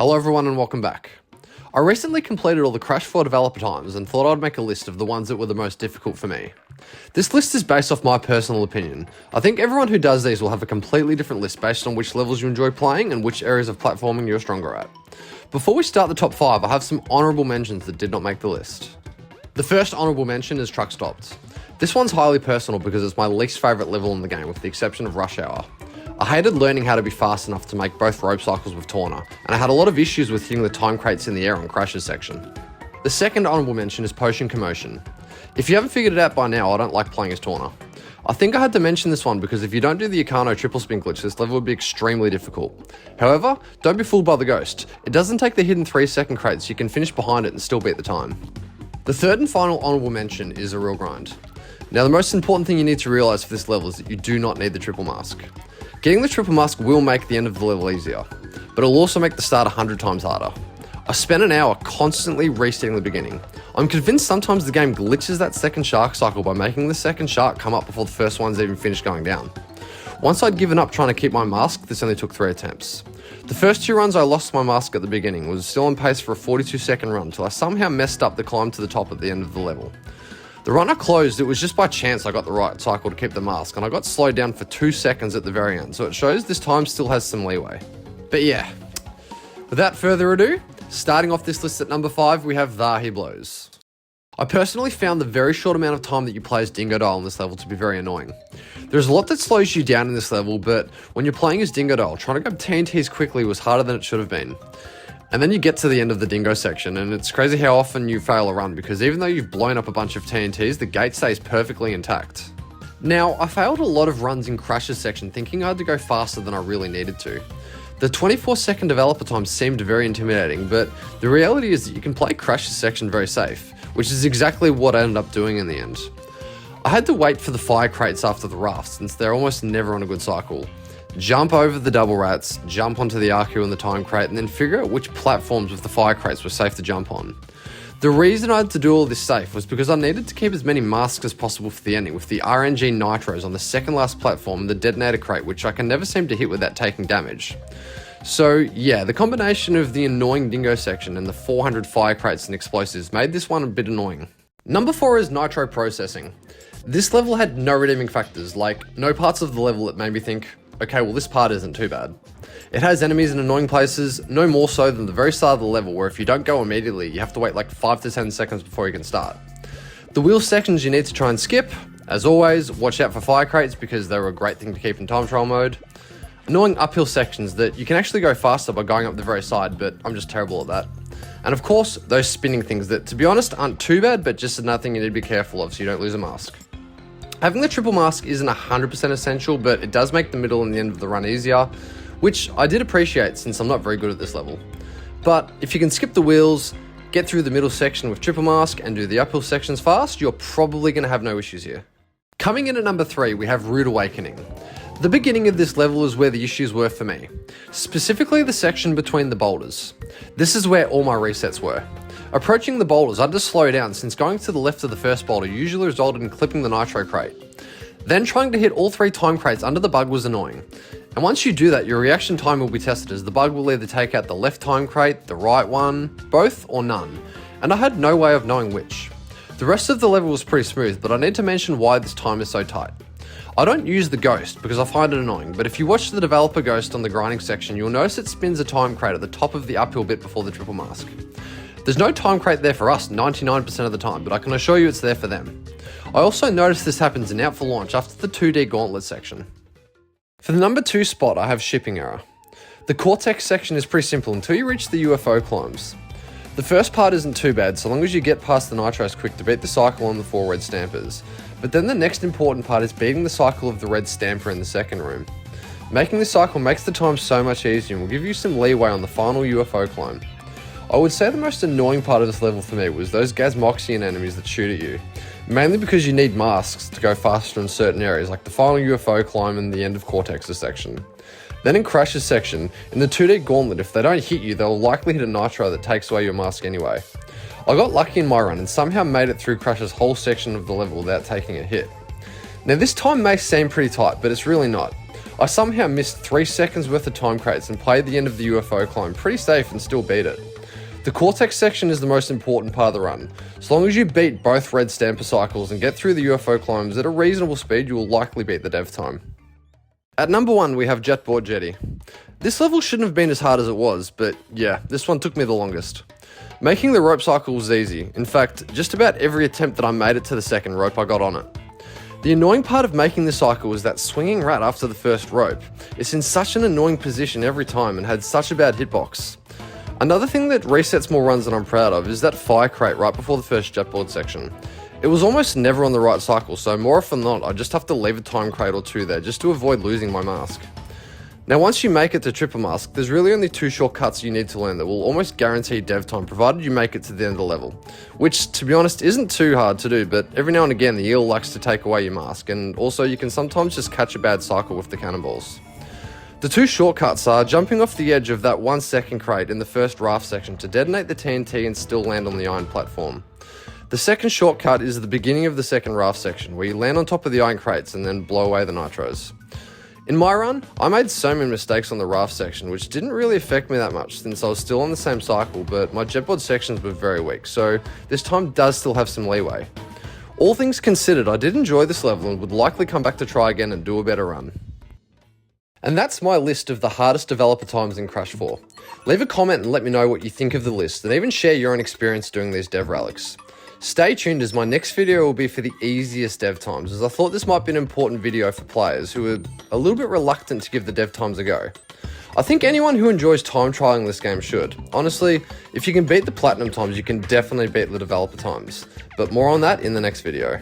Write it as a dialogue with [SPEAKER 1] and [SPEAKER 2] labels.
[SPEAKER 1] Hello everyone and welcome back. I recently completed all the Crash 4 developer times and thought I'd make a list of the ones that were the most difficult for me. This list is based off my personal opinion. I think everyone who does these will have a completely different list based on which levels you enjoy playing and which areas of platforming you're stronger at. Before we start the top 5, I have some honourable mentions that did not make the list. The first honourable mention is Truck Stopped. This one's highly personal because it's my least favourite level in the game with the exception of Rush Hour. I hated learning how to be fast enough to make both rope cycles with Torna, and I had a lot of issues with hitting the time crates in the air on Crash's section. The second honourable mention is Potion Commotion. If you haven't figured it out by now, I don't like playing as Torna. I think I had to mention this one because if you don't do the Akano triple spin glitch, this level would be extremely difficult. However, don't be fooled by the ghost. It doesn't take the hidden 3-second crate, so you can finish behind it and still beat the time. The third and final honourable mention is A Real Grind. Now the most important thing you need to realise for this level is that you do not need the triple mask. Getting the triple mask will make the end of the level easier, but it'll also make the start 100 times harder. I spent an hour constantly resetting the beginning. I'm convinced sometimes the game glitches that second shark cycle by making the second shark come up before the first one's even finished going down. Once I'd given up trying to keep my mask, this only took 3 attempts. The first 2 runs I lost my mask at the beginning, was still on pace for a 42-second run until I somehow messed up the climb to the top at the end of the level. The run I closed, it was just by chance I got the right cycle to keep the mask, and I got slowed down for 2 seconds at the very end, so it shows this time still has some leeway. But yeah, without further ado, starting off this list at number 5, we have There He Blows. I personally found the very short amount of time that you play as Dingodile in this level to be very annoying. There's a lot that slows you down in this level, but when you're playing as Dingodile, trying to grab TNTs quickly was harder than it should have been. And then you get to the end of the Dingo section, and it's crazy how often you fail a run, because even though you've blown up a bunch of TNTs, the gate stays perfectly intact. Now, I failed a lot of runs in Crash's section thinking I had to go faster than I really needed to. The 24-second developer time seemed very intimidating, but the reality is that you can play Crash's section very safe, which is exactly what I ended up doing in the end. I had to wait for the fire crates after the raft, since they're almost never on a good cycle. Jump over the double rats, jump onto the Arcu and the time crate, and then figure out which platforms with the fire crates were safe to jump on. The reason I had to do all this safe was because I needed to keep as many masks as possible for the ending, with the RNG Nitros on the second last platform and the detonator crate, which I can never seem to hit without taking damage. So yeah, the combination of the annoying Dingo section and the 400 fire crates and explosives made this one a bit annoying. Number 4 is Nitro Processing. This level had no redeeming factors, like no parts of the level that made me think, okay, well this part isn't too bad. It has enemies in annoying places, no more so than the very start of the level where if you don't go immediately, you have to wait like 5 to 10 seconds before you can start. The wheel sections you need to try and skip. As always, watch out for fire crates because they're a great thing to keep in time trial mode. Annoying uphill sections that you can actually go faster by going up the very side, but I'm just terrible at that. And of course, those spinning things that, to be honest, aren't too bad, but just another thing you need to be careful of so you don't lose a mask. Having the triple mask isn't 100% essential, but it does make the middle and the end of the run easier, which I did appreciate since I'm not very good at this level. But if you can skip the wheels, get through the middle section with triple mask, and do the uphill sections fast, you're probably going to have no issues here. Coming in at number 3, we have Rude Awakening. The beginning of this level is where the issues were for me, specifically the section between the boulders. This is where all my resets were. Approaching the boulders, I had to slow down since going to the left of the first boulder usually resulted in clipping the nitro crate. Then trying to hit all 3 time crates under the bug was annoying. And once you do that, your reaction time will be tested as the bug will either take out the left time crate, the right one, both or none. And I had no way of knowing which. The rest of the level was pretty smooth, but I need to mention why this time is so tight. I don't use the ghost because I find it annoying, but if you watch the developer ghost on the grinding section, you'll notice it spins a time crate at the top of the uphill bit before the triple mask. There's no time crate there for us 99% of the time, but I can assure you it's there for them. I also noticed this happens in Out for Launch after the 2D gauntlet section. For the number 2 spot, I have Shipping Error. The Cortex section is pretty simple until you reach the UFO climbs. The first part isn't too bad so long as you get past the Nitros quick to beat the cycle on the 4 red stampers, but then the next important part is beating the cycle of the red stamper in the second room. Making this cycle makes the time so much easier and will give you some leeway on the final UFO climb. I would say the most annoying part of this level for me was those Gasmoxian enemies that shoot at you, mainly because you need masks to go faster in certain areas like the final UFO climb and the end of Cortex's section. Then in Crash's section, in the 2D gauntlet, if they don't hit you, they'll likely hit a nitro that takes away your mask anyway. I got lucky in my run and somehow made it through Crash's whole section of the level without taking a hit. Now this time may seem pretty tight, but it's really not. I somehow missed 3 seconds worth of time crates and played the end of the UFO climb pretty safe and still beat it. The Cortex section is the most important part of the run. As long as you beat both red Stamper cycles and get through the UFO climbs at a reasonable speed, you will likely beat the dev time. At number 1 we have Jetboard Jetty. This level shouldn't have been as hard as it was, but yeah, this one took me the longest. Making the rope cycle was easy. In fact, just about every attempt that I made it to the second rope I got on it. The annoying part of making the cycle was that swinging rat after the first rope. It's in such an annoying position every time and had such a bad hitbox. Another thing that resets more runs that I'm proud of is that fire crate right before the first jetboard section. It was almost never on the right cycle, so more often than not I just have to leave a time crate or two there just to avoid losing my mask. Now once you make it to triple mask, there's really only 2 shortcuts you need to learn that will almost guarantee dev time provided you make it to the end of the level. Which, to be honest, isn't too hard to do, but every now and again the eel likes to take away your mask, and also you can sometimes just catch a bad cycle with the cannonballs. The 2 shortcuts are jumping off the edge of that 1 second crate in the first raft section to detonate the TNT and still land on the iron platform. The second shortcut is the beginning of the second raft section, where you land on top of the iron crates and then blow away the nitros. In my run, I made so many mistakes on the raft section, which didn't really affect me that much since I was still on the same cycle, but my jetboard sections were very weak, so this time does still have some leeway. All things considered, I did enjoy this level and would likely come back to try again and do a better run. And that's my list of the hardest developer times in Crash 4. Leave a comment and let me know what you think of the list, and even share your own experience doing these dev relics. Stay tuned as my next video will be for the easiest dev times, as I thought this might be an important video for players who are a little bit reluctant to give the dev times a go. I think anyone who enjoys time trialing this game should. Honestly, if you can beat the platinum times, you can definitely beat the developer times. But more on that in the next video.